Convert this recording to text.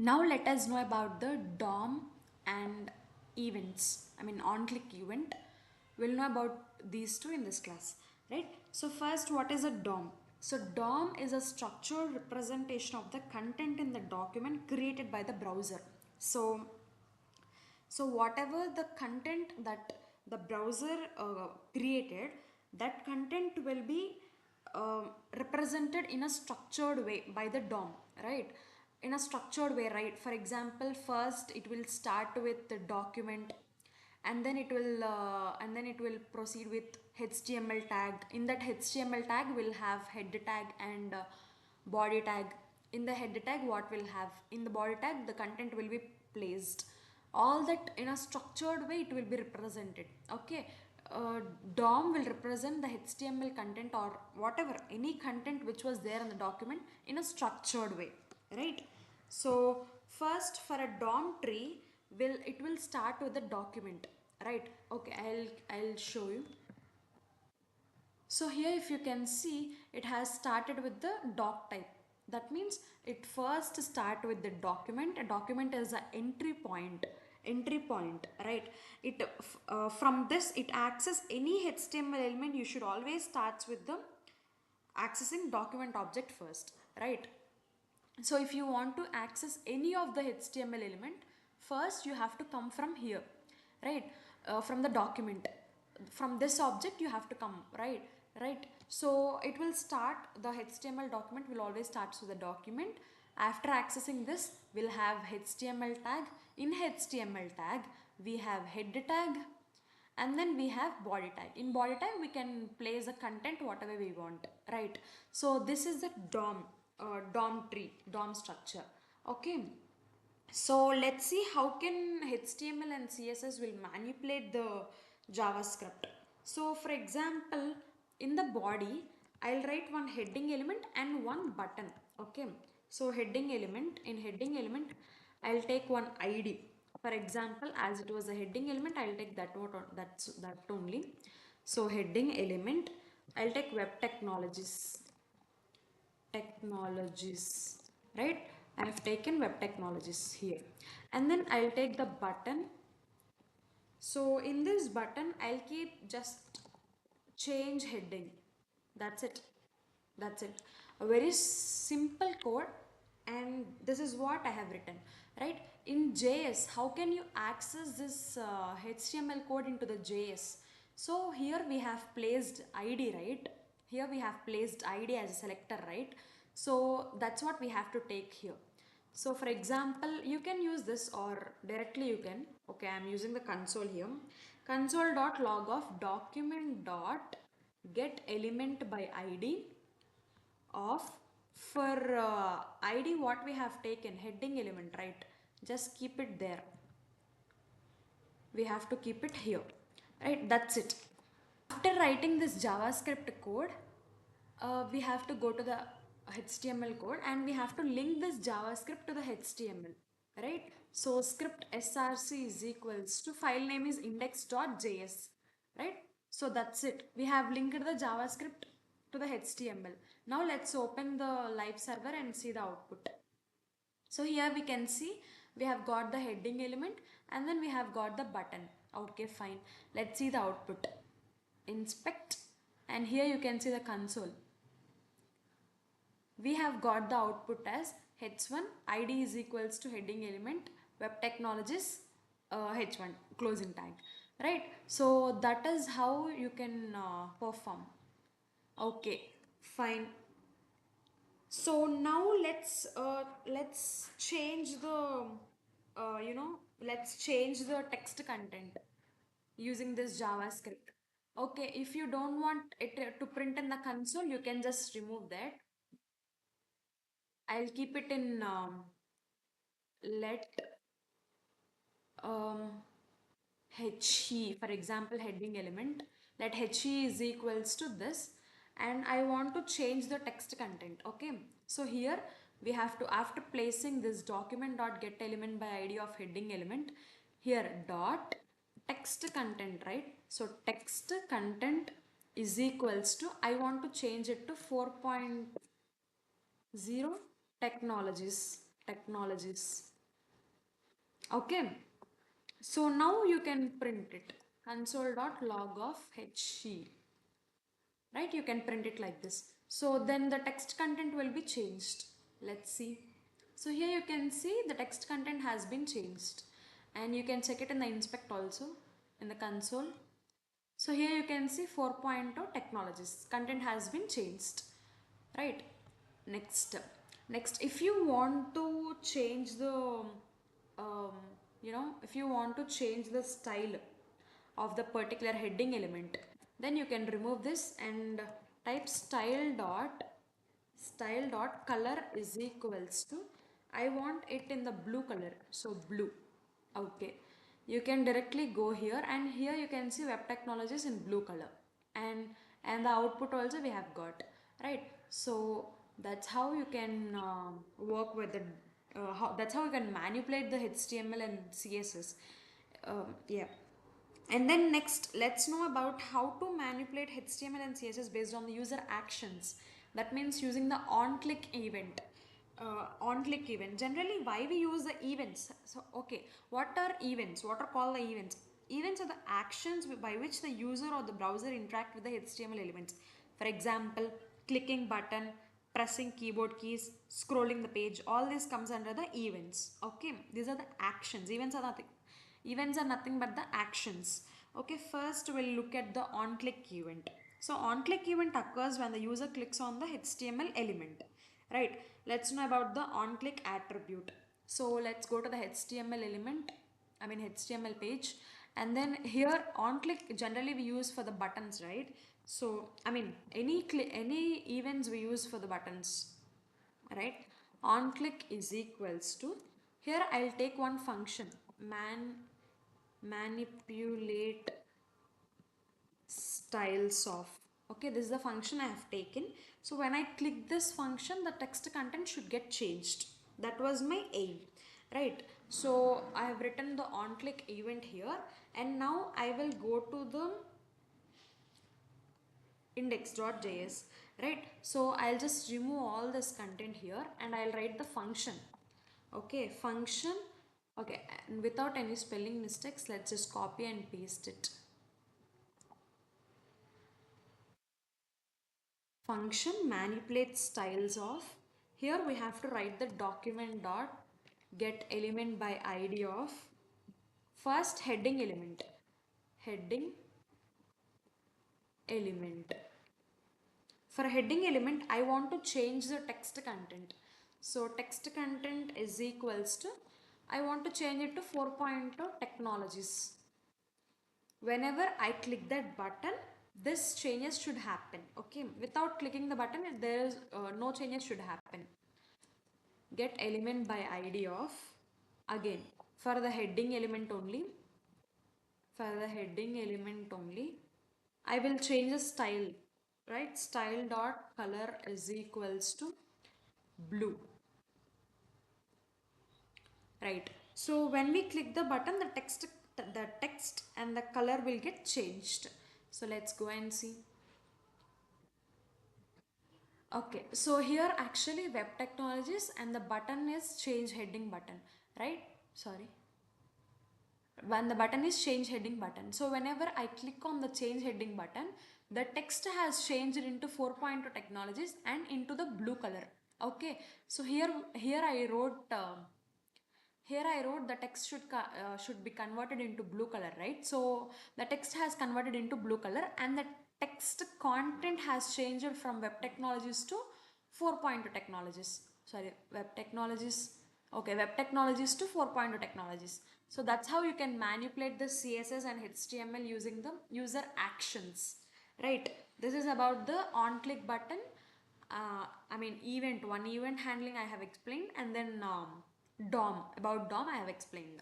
Now let us know about the DOM and events. I mean on-click event. We'll know about these two in this class, right? So first, what is a DOM? So DOM is a structured representation of the content in the document created by the browser. So whatever the content that the browser created, that content will be represented in a structured way by the DOM, right? In a structured way, right? For example, first it will start with the document, and then it will proceed with HTML tag. In that HTML tag, we'll have head tag and body tag. In the head tag, what will have in the body tag, the content will be placed. All that in a structured way, it will be represented. Okay, DOM will represent the HTML content or whatever any content which was there in the document in a structured way, right? So first, for a DOM tree, will start with the document, right? Okay, I'll show you. So here if you can see, it has started with the doc type. That means it first start with the document. A document is an entry point, right? From this it access any HTML element. You should always starts with the accessing document object first, right? So if you want to access any of the HTML element, first you have to come from here, right? From the document. From this object you have to come, right? Right. So it will start, the HTML document will always starts with the document. After accessing this, we'll have HTML tag. In HTML tag, we have head tag, and then we have body tag. In body tag we can place the content whatever we want, right? So this is the DOM tree, DOM structure. Okay, so let's see how can HTML and CSS will manipulate the JavaScript. So for example, in the body I'll write one heading element and one button. Okay, so heading element, in heading element I'll take one ID. For example, as it was a heading element, I'll take that only. So heading element, I'll take web technologies, right? I have taken web technologies here, and then I'll take the button. So in this button, I'll keep just change heading. That's it. That's it. A very simple code, and this is what I have written, right? In JS, how can you access this HTML code into the JS? So here we have placed ID, right? Here we have placed ID as a selector, right? So that's what we have to take here. So for example, you can use this or directly you can. Okay, I'm using the console here. Console.log of document dot get element by ID of, for ID what we have taken, heading element, right? Just keep it there. We have to keep it here, right? That's it. After writing this JavaScript code, we have to go to the HTML code and we have to link this JavaScript to the HTML, right? So script src is equals to file name is index.js, right? So that's it. We have linked the JavaScript to the HTML. Now let's open the live server and see the output. So here we can see we have got the heading element and then we have got the button. Okay, fine. Let's see the output. Inspect, and here you can see the console. We have got the output as h1 id is equals to heading element web technologies h1 closing tag, right? So that is how you can perform. Okay, fine. So now let's change the let's change the text content using this JavaScript. Okay, if you don't want it to print in the console, you can just remove that. I'll keep it in let um, he, for example, heading element. Let he is equals to this, and I want to change the text content. Okay, so here we have to, after placing this document dot get element by id of heading element, here dot text content, right? So text content is equals to, I want to change it to 4.0 technologies. Okay, so now you can print it console.log of he, right? You can print it like this. So then the text content will be changed. Let's see. So here you can see the text content has been changed, and you can check it in the inspect also in the console. So here you can see 4.0 technologies content has been changed, right? Next, if you want to change the um, if you want to change the style of the particular heading element, then you can remove this and type style dot color is equals to, I want it in the blue color, so blue. Okay, you can directly go here, and here you can see web technologies in blue color, and the output also we have got, right? So that's how you can work with the that's how you can manipulate the HTML and CSS. Yeah. And then next, let's know about how to manipulate HTML and CSS based on the user actions. That means using the on-click event. On-click event. Generally, why we use the events? So, okay, what are events? What are called the events? Events are the actions by which the user or the browser interact with the HTML elements. For example, clicking button, pressing keyboard keys, scrolling the page. All this comes under the events. Okay, these are the actions. Events are nothing but the actions. Okay, first we'll look at the on-click event. So on-click event occurs when the user clicks on the HTML element. Right, let's know about the on-click attribute. So let's go to the HTML element, HTML page, and then here on-click generally we use for the buttons, right? So any events we use for the buttons, right? On click is equals to, here I'll take one function, manipulate styles of. Okay, this is the function I have taken. So when I click this function, the text content should get changed. That was my aim, right? So I have written the on click event here, and now I will go to the index.js, right? So I'll just remove all this content here, and I'll write the function. Okay, function. Okay, and without any spelling mistakes, let's just copy and paste it. Function manipulates styles of. Here we have to write the document dot get element by id of first heading element. Heading element. For a heading element, I want to change the text content. So text content is equals to, I want to change it to 4.0 technologies. Whenever I click that button, this changes should happen. Okay, without clicking the button, there is no changes should happen. Get element by id of, again for the heading element only. For the heading element only, I will change the style, right? Style dot color is equals to blue, right? So when we click the button, the text and the color will get changed. So let's go and see. Okay, so here actually web technologies and the button is change heading button, right? Sorry, when the button is change heading button. So whenever I click on the change heading button, the text has changed into 4.2 technologies and into the blue color. Okay, so here I wrote the text should be converted into blue color, right? So the text has converted into blue color, and the text content has changed from web technologies to 4.2 technologies. Sorry, web technologies. Okay, web technologies to 4.2 technologies. So that's how you can manipulate the CSS and HTML using the user actions, right? This is about the on-click button. Event, one event handling I have explained, and then DOM, about DOM I have explained.